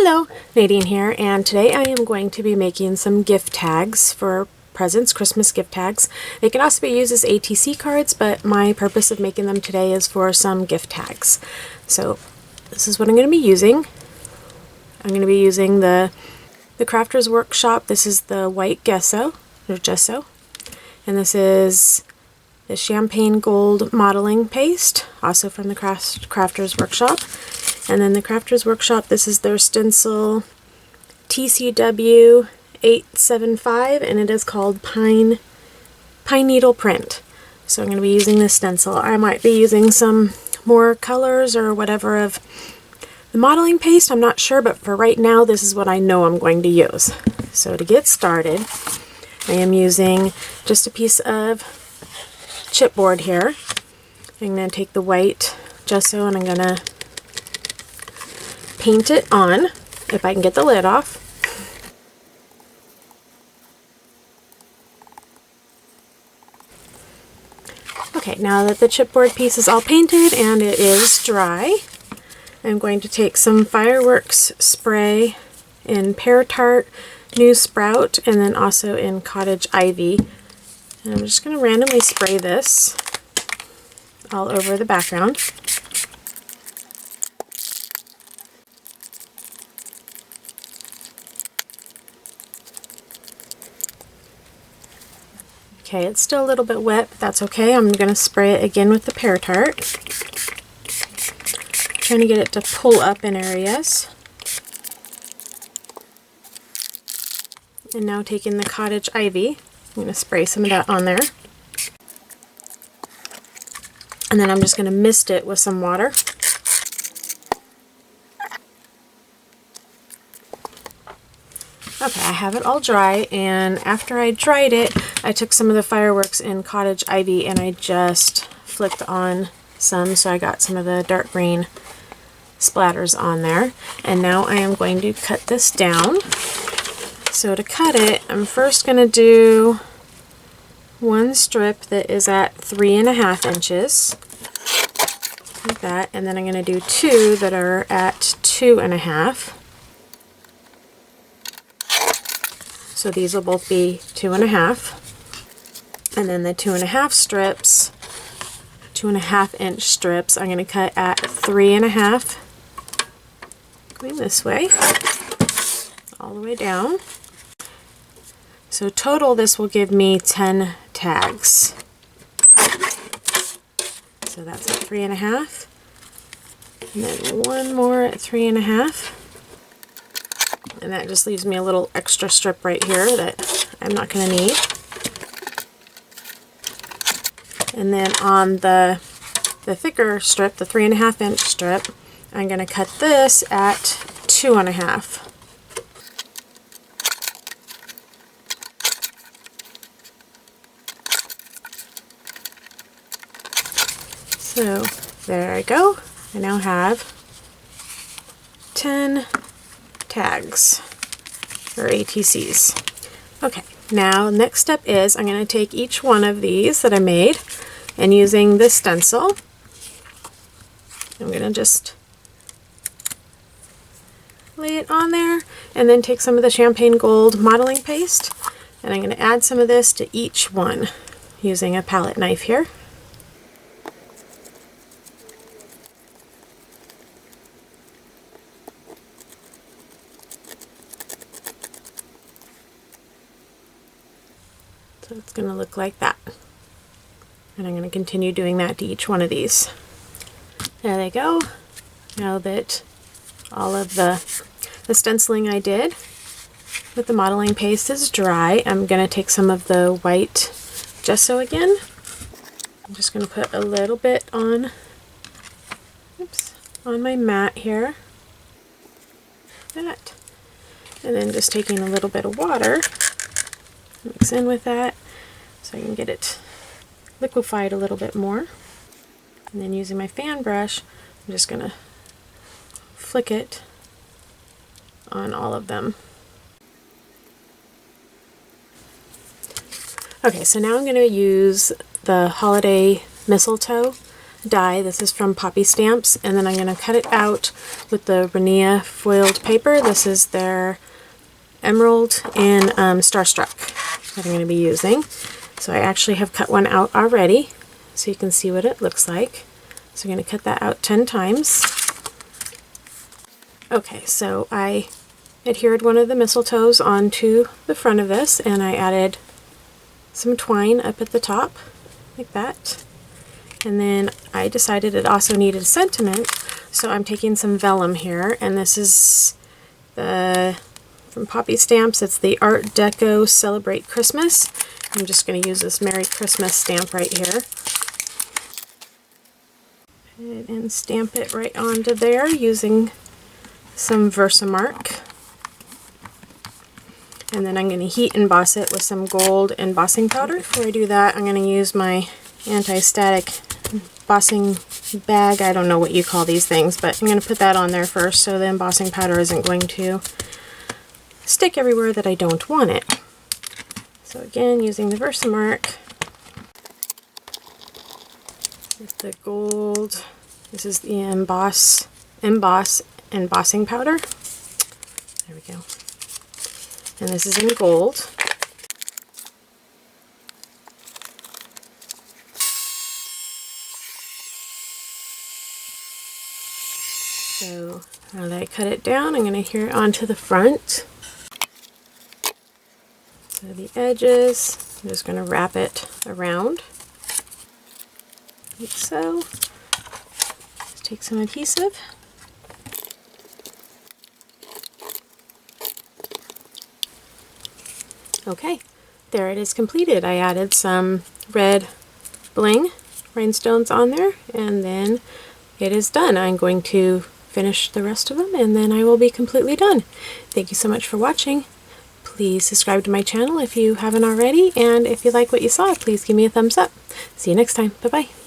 Hello, Nadine here, and today I am going to be making some gift tags for presents, Christmas gift tags. They can also be used as ATC cards, but my purpose of making them today is for some gift tags. So this is what I'm going to be using. I'm going to be using the Crafter's Workshop. This is the white Gesso, or Gesso, and this is the champagne gold modeling paste, also from the Crafter's Workshop. And then the Crafter's Workshop, this is their stencil TCW 875, and it is called Pine Needle Print. So I'm going to be using this stencil. I might be using some more colors or whatever of the modeling paste, I'm not sure, but for right now this is what I know I'm going to use. So to get started, I am using just a piece of chipboard here. I'm going to take the white gesso and I'm going to paint it on, if I can get the lid off. Okay, now that the chipboard piece is all painted and it is dry, I'm going to take some fireworks spray in Pear Tart, New Sprout, and then also in Cottage Ivy. And I'm just going to randomly spray this all over the background. Okay, it's still a little bit wet, but that's okay. I'm going to spray it again with the Pear Tart. Trying to get it to pull up in areas. And now taking the Cottage Ivy, I'm going to spray some of that on there. And then I'm just going to mist it with some water. Okay, I have it all dry, and after I dried it, I took some of the fireworks in Cottage Ivy and I just flicked on some, so I got some of the dark green splatters on there. And now I am going to cut this down. So to cut it, I'm first going to do one strip that is at 3.5 inches, like that, and then I'm going to do two that are at 2.5. So these will both be 2.5. And then the 2.5 strips, 2.5 inch strips, I'm going to cut at 3.5. Going this way, all the way down. So total this will give me 10 tags. So that's at 3.5. And then one more at 3.5. And that just leaves me a little extra strip right here that I'm not going to need. And then on the thicker strip, the 3.5 inch strip, I'm going to cut this at 2.5. So there I go. I now have 10 tags, or ATCs. Okay, now next step is I'm going to take each one of these that I made, and using this stencil, I'm going to just lay it on there, and then take some of the champagne gold modeling paste, and I'm going to add some of this to each one using a palette knife here. So it's going to look like that. And I'm going to continue doing that to each one of these. There they go. Now that all of the stenciling I did with the modeling paste is dry, I'm going to take some of the white gesso again. I'm just going to put a little bit on, on my mat here. That. And then just taking a little bit of water, mix in with that so I can get it liquefied a little bit more. And then using my fan brush, I'm just going to flick it on all of them. Okay, so now I'm going to use the holiday mistletoe die. This is from Poppystamps, and then I'm going to cut it out with the Rinea foiled paper. This is their Emerald and Starstruck that I'm going to be using. So I actually have cut one out already, so you can see what it looks like. So I'm going to cut that out 10 times. Okay, so I adhered one of the mistletoes onto the front of this, and I added some twine up at the top, like that. And then I decided it also needed sentiment, so I'm taking some vellum here, and this is from Poppystamps. It's the Art Deco Celebrate Christmas. I'm just going to use this Merry Christmas stamp right here. And stamp it right onto there using some VersaMark. And then I'm going to heat emboss it with some gold embossing powder. Before I do that, I'm going to use my anti-static embossing bag. I don't know what you call these things, but I'm going to put that on there first so the embossing powder isn't going to stick everywhere that I don't want it. So again, using the VersaMark with the gold. This is the Emboss embossing powder. There we go. And this is in gold. So now that I cut it down, I'm going to adhere it onto the front. So the edges, I'm just going to wrap it around, like so. Just take some adhesive. Okay, there it is completed. I added some red bling rhinestones on there, and then it is done. I'm going to finish the rest of them, and then I will be completely done. Thank you so much for watching. Please subscribe to my channel if you haven't already, and if you like what you saw, please give me a thumbs up. See you next time. Bye-bye.